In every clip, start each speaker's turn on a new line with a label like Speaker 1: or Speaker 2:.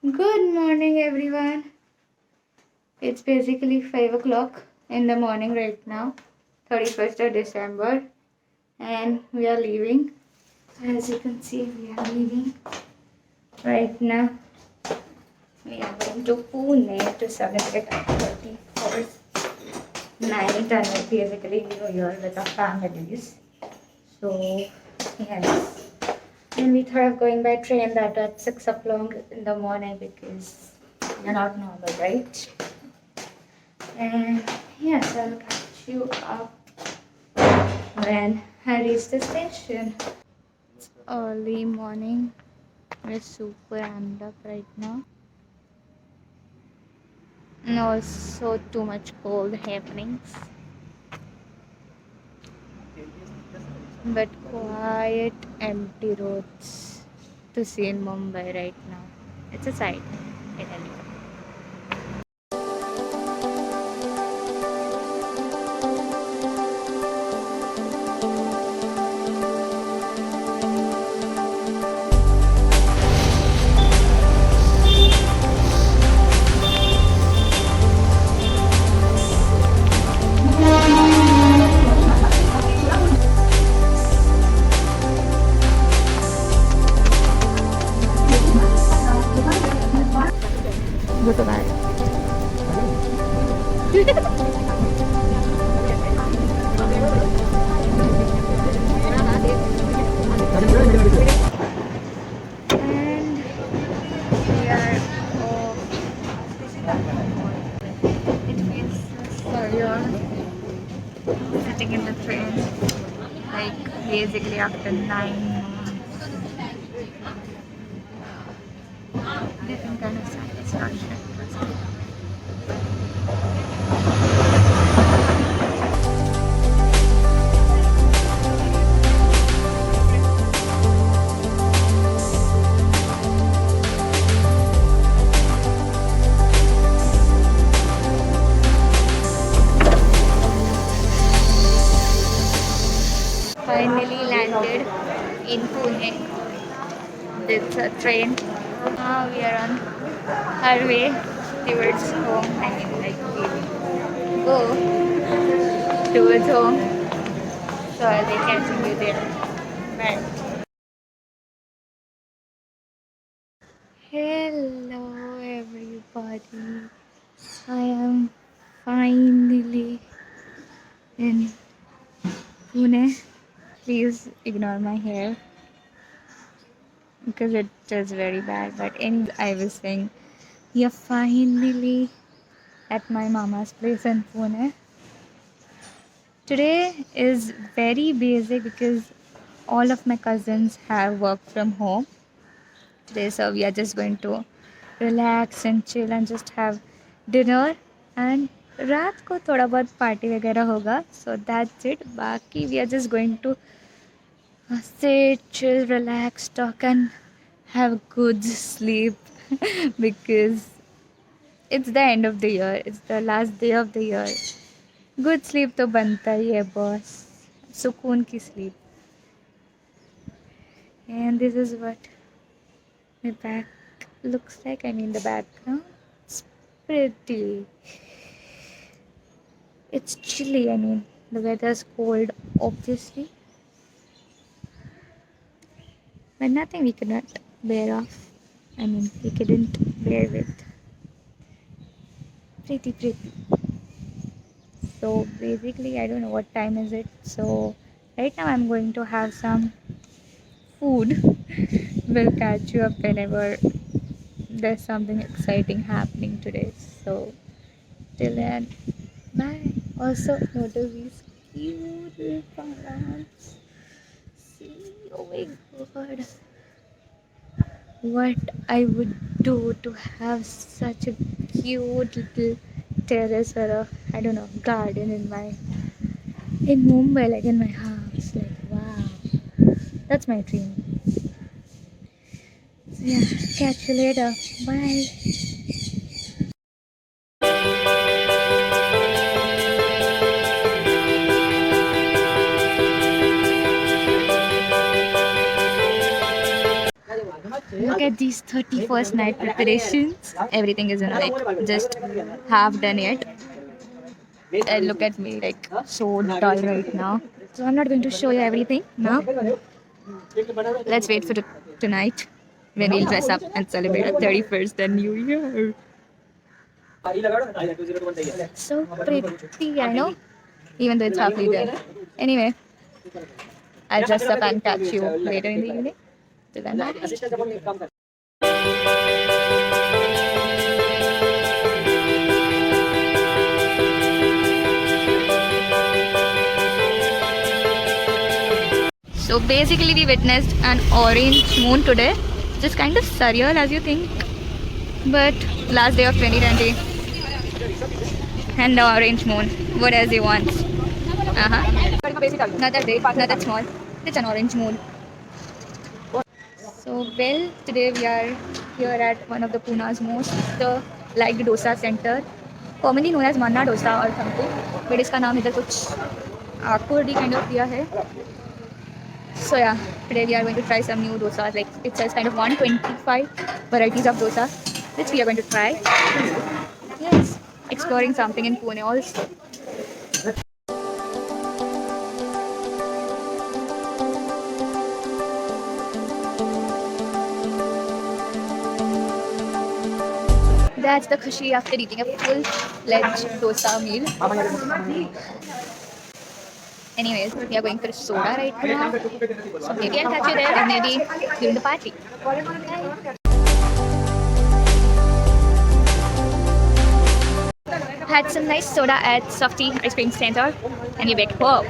Speaker 1: Good morning, everyone. It's basically 5 o'clock in the morning right now, 31st of December, and we are leaving. As you can see, we are leaving right now. We are going to Pune to celebrate our 31st night and basically New Year with our families. So, yes. And we thought of going by train that at 6 o'clock in the morning because you're not normal, right? And yes, I'll catch you up when I reach the station. It's early morning. We're super amped up right now. And also too much cold happenings. But quiet, empty roads to see in Mumbai right now. It's a sight, I tell you. Go to bed. And we are it feels so surreal sitting in the train, like basically after 9 months. Different kind of satisfaction. Finally landed in Pune. It's a train. Now we are on our way towards home. I mean, like we go towards home. So I'll be catching you there. Bye. Hello, everybody. I am finally in Pune. Please ignore my hair because it is very bad. But anyway, I was saying, we are finally at my mama's place in Pune. Today is very basic because all of my cousins have work from home today, so we are just going to relax and chill and just have dinner and रात को थोड़ा बहुत party वगैरह होगा, so that's it. बाकी we are just going to sit, chill, relax, talk and have good sleep because it's the end of the year, it's the last day of the year. Good sleep तो बनता ही है boss, सुकून की sleep. And this is what my back looks like. I mean the background. It's pretty. It's chilly. I mean the weather's cold, obviously, but nothing we could not bear off. I mean we couldn't bear with. Pretty. So basically, I don't know what time is it. So right now I'm going to have some food. We'll catch you up whenever there's something exciting happening today. So till then, bye. Also, notice these cute little plants. See, oh my god, what I would do to have such a cute little terrace or a, I don't know, garden in Mumbai, like in my house. Like wow, that's my dream. So yeah, catch you later. Bye. Look at these 31st night preparations. Everything is in like just half done yet. And look at me, like so dull right now. So I'm not going to show you everything now. Let's wait for tonight when we'll dress up and celebrate our 31st and New Year. So pretty, I know, even though it's halfway done. Anyway, I'll dress up and catch you later in the evening. Till then, bye. So basically we witnessed an orange moon today. Just kind of surreal as you think. But last day of 2020. And the orange moon. What else you want? Not that big, not that small. It's an orange moon. So well, today we are here at one of the Pune's most liked dosa center. Commonly known as Manna Dosa or something. But इसका नाम इधर कुछ awkwardly kind of दिया है. So yeah, today we are going to try some new dosas. Like it says kind of 125 varieties of dosa, which we are going to try. Yes, exploring something in Pune also. That's the khushi after eating a full-fledged dosa meal. Anyways, we are going for soda right now. So maybe I'll catch you there or maybe during the party. Had some nice soda at Softy Ice Cream Center and we back home.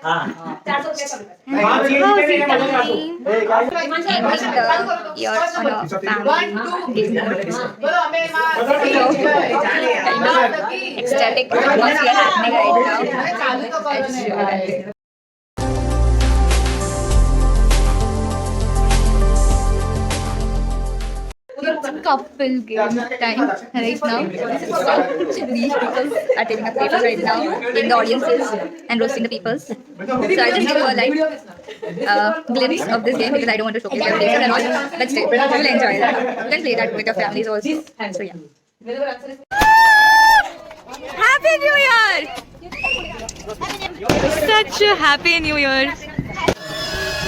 Speaker 1: How's it going? Ending the year on a family game. Kind of ecstatic atmosphere happening right now. I'll show you that. It's couple game time right now. So these people are taking up papers right now in the audiences and roasting the peoples. So I'll just give you a like glimpse of this game because I don't want to showcase their faces and all. But still, you will enjoy that. You can play that with your families also. So yeah. Happy New Year! Such a happy New Year.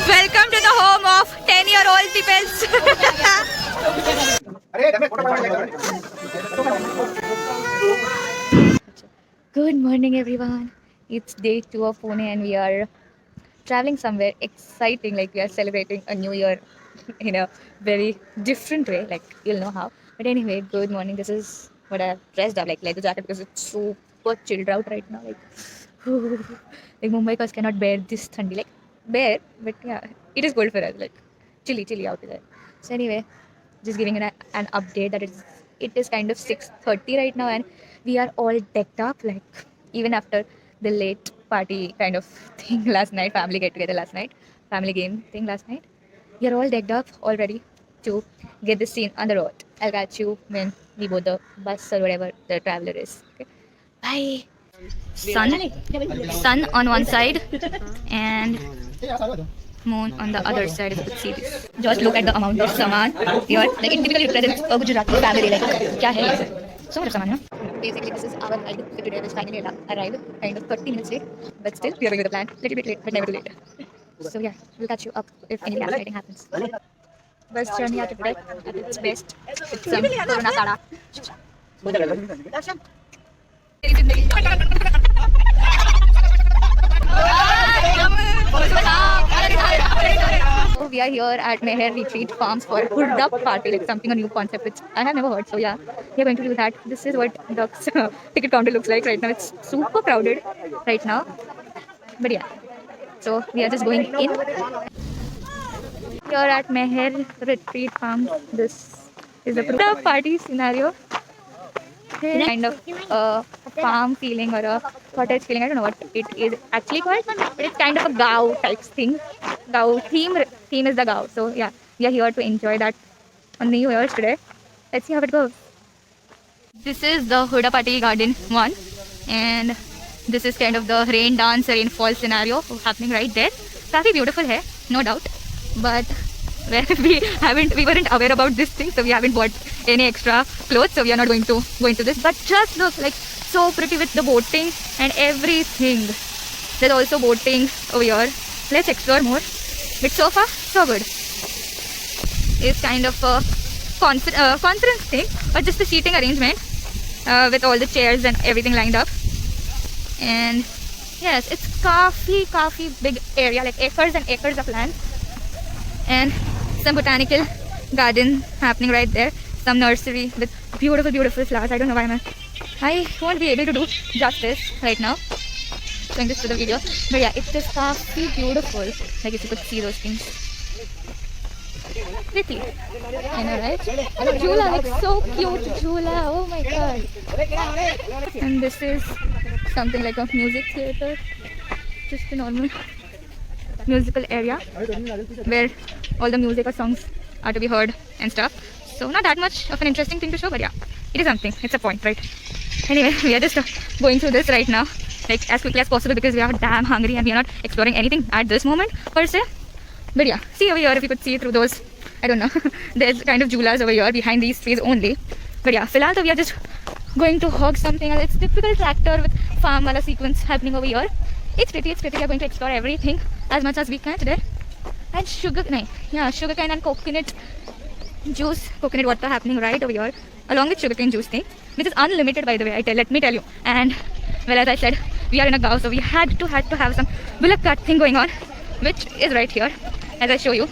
Speaker 1: Welcome to the home of 10-year-old peoples. Good morning everyone. It's day 2 of Pune and we are traveling somewhere exciting, like we are celebrating a new year in a very different way, like you'll know how. But anyway, good morning. This is what I've dressed up, like leather jacket because it's super chilled out right now, like like Mumbaikars cannot bear this thundi, like bear, but yeah, it is good for us, like chilly out there. So anyway, just giving an update that it is kind of 6:30 right now and we are all decked up, like even after the late party kind of thing last night, family get together last night, family game thing last night. We are all decked up, all ready to get this scene on the road. I'll catch you when we board the bus or whatever the traveler is. Okay? Bye. Sun on one side and moon on the other side, if you could see this. Just look at the amount of saman here. Like it typically represents a Gujarati family. Like, kya hai ye? So much of saman, Basically, this is our ride for today, which finally arrived kind of 30 minutes late. But still, we are going with the plan. Little bit late, but never too late. So yeah, we'll catch you up if any exciting happens. Bus journey at its best. It's some Corona Sada. So we are here at Meher Retreat Farms for Hurda party, like something a new concept which I have never heard. So yeah, we are going to do that. This is what the ticket counter looks like right now. It's super crowded right now. But yeah, so we are just going in. Here at Meher Retreat Farm, this is the party scenario. Kind of a farm feeling or a cottage feeling. I don't know what it is actually called, but it's kind of a Gao type thing. Gao theme is the Gao. So yeah, we are here to enjoy that on New Year's today. Let's see how it goes. This is the Huda Party Garden 1 and this is kind of the rain dance, rainfall scenario happening right there. Kafi beautiful hai, no doubt. But where we weren't aware about this thing, so we haven't bought any extra clothes, so we are not going to go into this. But just look, like, so pretty with the boating and everything. There's also boating over here. Let's explore more. But so far, so good. It's kind of a conference thing, but just the seating arrangement with all the chairs and everything lined up. And yes, it's काफी big area, like acres and acres of land, and some botanical garden happening right there. Some nursery with beautiful flowers. I don't know why I won't be able to do justice right now showing this to the video, but yeah, it's just काफी beautiful. Like if you could see those things. Pretty. I know, right? Jhula, like so cute Jhula. Oh my god. And this is something like a music theater. Just a normal musical area where all the music or songs are to be heard and stuff. So not that much of an interesting thing to show, but yeah, it is something. It's a point, right? Anyway, we are just going through this right now, like as quickly as possible, because we are damn hungry and we are not exploring anything at this moment per se. But yeah, see over here, if you could see through those, I don't know, there's kind of Jhulas over here behind these trees only. But yeah, filal, we are just going to hug something. It's typical tractor with farm wala sequence happening over here. It's pretty. We are going to explore everything as much as we can today. And sugarcane and coconut juice, coconut water happening right over here, along with sugarcane juice thing, which is unlimited, by the way. Let me tell you. And well, as I said, we are in a gaon, so we had to have some bullock cart thing going on, which is right here, as I show you.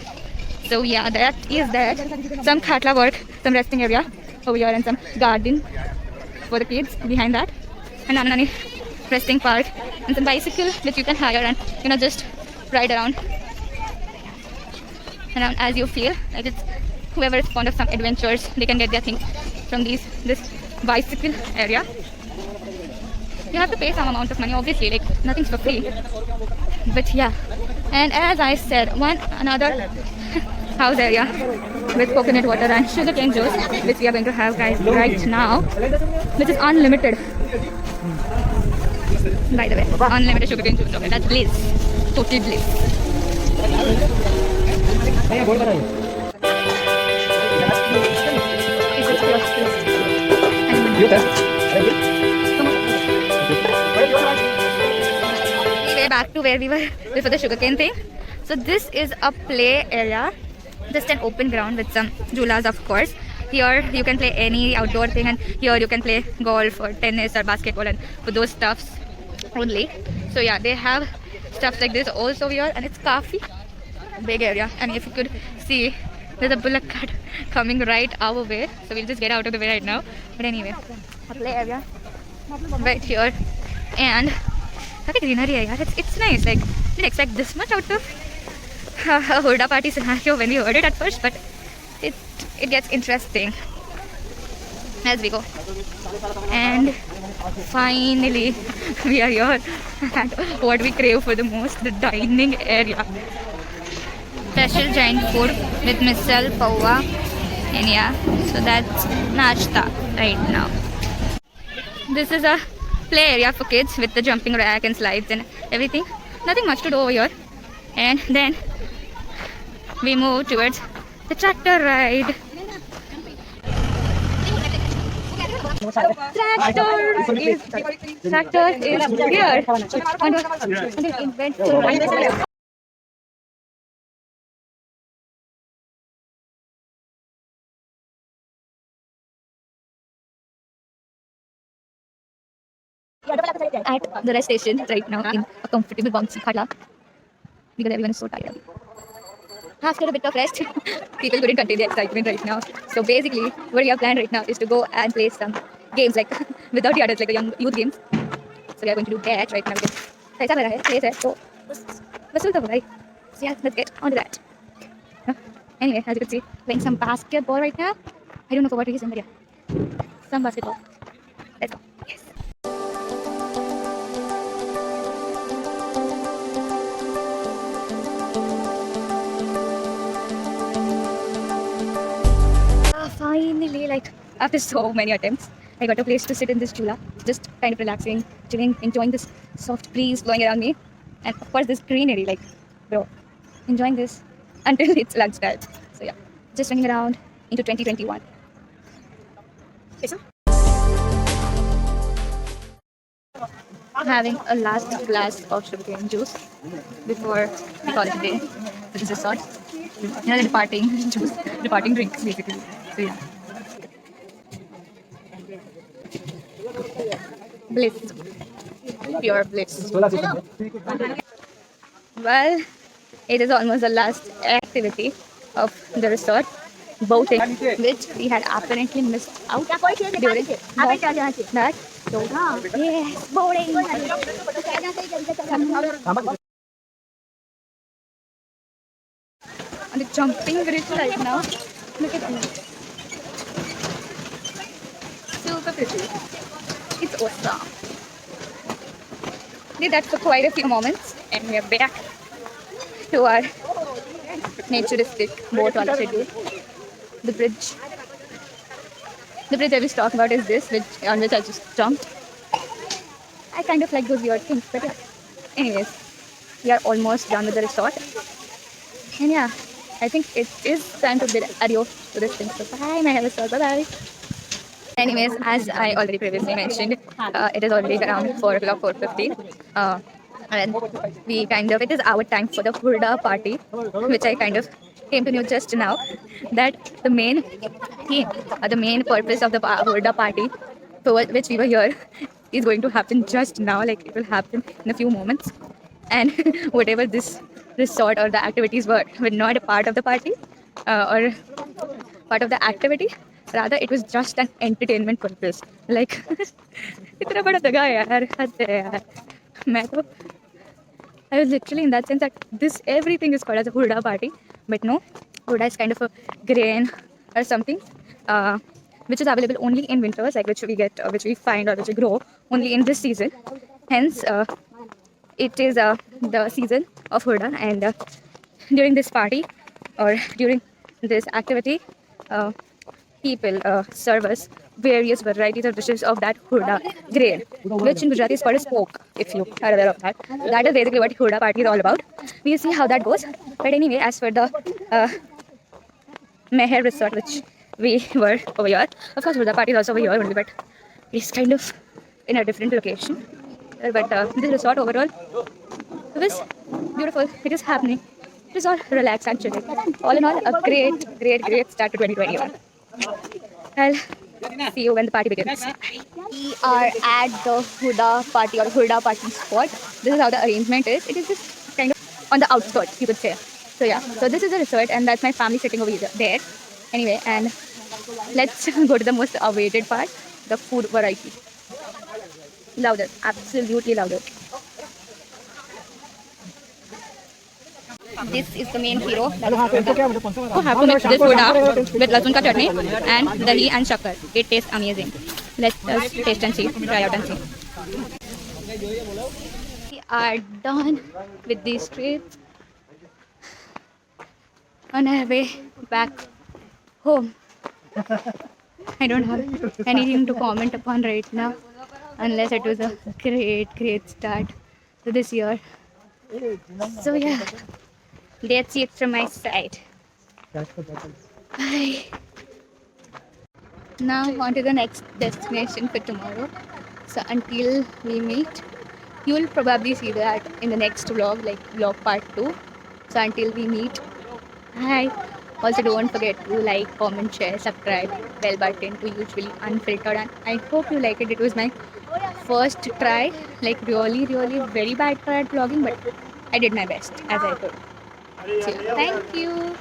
Speaker 1: So yeah, that is that. Some khatla work, some resting area over here, and some garden for the kids behind that, and Nani resting park, and some bicycle which you can hire and just ride around as you feel. Like it's whoever is fond of some adventures, they can get their things from this bicycle area. You have to pay some amount of money, obviously, like nothing's for free. But yeah, and as I said, another house area with coconut water and sugarcane juice, which we are going to have, guys, right now, which is unlimited. By the way, unlimited sugarcane juice. Okay, that's bliss, total bliss. Anyway, back to where we were before the sugarcane thing. So this is a play area, just an open ground with some jhulas, of course. Here you can play any outdoor thing, and here you can play golf or tennis or basketball and for those stuffs only. So yeah, they have stuff like this also here, and it's काफी big area. And if you could see, there's a bullock cart coming right our way, so we'll just get out of the way right now. But anyway, a play area right here, and काफी greenery area. It's nice. Like, didn't expect this much out of a Hurda party scenario when we heard it at first, but it gets interesting as we go. And finally, we are here at what we crave for the most, the dining area. Special giant food with misal, pawa, and yeah, so that's nashta right now. This is a play area for kids with the jumping rack and slides and everything. Nothing much to do over here. And then we move towards the tractor ride. Tractor is here. At the rest station right now in a comfortable bouncy khatla, because everyone is so tired. After a bit of rest, people couldn't contain the excitement right now. So basically, what we have planned right now is to go and play some games, like without the adults, like the young youth games. So we are going to do that right now. So yeah, let's get on to that. Anyway, as you can see, playing some basketball right now. I don't know for what reason, but yeah, some basketball. Let's go. Yes. Finally, like after so many attempts, I got a place to sit in this chula, just kind of relaxing, chilling, enjoying this soft breeze blowing around me, and of course this greenery. Like, bro, enjoying this until it's lunchtime. just running around into 2021. Having a last glass of sugarcane juice before we call it a day. This is a sort. The departing juice, departing drinks basically. So yeah, bliss, pure bliss. Well, it is almost the last activity of the resort, boating, which we had apparently missed out during that. So, yes, boating. On the jumping bridge right now. Look at this. Super pretty. It's awesome. Did that for quite a few moments, and we are back to our naturistic boat on schedule. The bridge. The bridge I was talking about is this, on which I just jumped. I kind of like those weird things, but yeah. Anyways, we are almost done with the resort. And yeah, I think it is time to bid adios to this thing. So bye, my resort. Bye bye. Anyways, as I already previously mentioned, it is already around 4 o'clock, 4:50. And it is our time for the Hurda party, which I kind of came to know just now. That the main theme, the main purpose of the Hurda party, for which we were here, is going to happen just now. Like it will happen in a few moments. And whatever this resort or the activities were not a part of the party or part of the activity. Rather, it was just an entertainment purpose. Like, इतना बड़ा दगा है यार, हद है यार. मैं तो I was literally in that sense that this everything is called as a Hurda party, but no, Hurda is kind of a grain or something, which is available only in winters, like which we get, which we find or which we grow only in this season. Hence, it is the season of Hurda, and during this party or during this activity, people serve us various varieties of dishes of that hurda grain, which in Gujarati is called as pork, if you are aware of that. That is basically what hurda party is all about. We'll see how that goes. But anyway, as for the Meher resort, which we were over here, of course, hurda party is also over here only, but it's kind of in a different location. But this resort overall was beautiful. It is happening. It is all relaxed and chilling. All in all, a great start to 2021. I'll see you when the party begins. We are at the Huda party or Huda party spot. This is how the arrangement is. It is just kind of on the outskirts, you could say. So yeah, so this is the resort and that's my family sitting over there. Anyway, and let's go to the most awaited part, the food variety. Love it. Absolutely love it. This is the main hero. We'll have to mix this soda with lasun ka chutney and dahi and shakkar. It tastes amazing. Let's taste and see. Try out and see. We are done with these trips. On our way back home. I don't have anything to comment upon right now, unless it was a great start to this year. So yeah. That's it from my side. Bye. Now on to the next destination for tomorrow. So until we meet, you will probably see that in the next vlog, like vlog part 2. So until we meet, bye. Also don't forget to like, comment, share, subscribe, bell button to usually unfiltered. And I hope you like it. It was my first try, like really very bad try at vlogging, but I did my best as I could. So, thank you.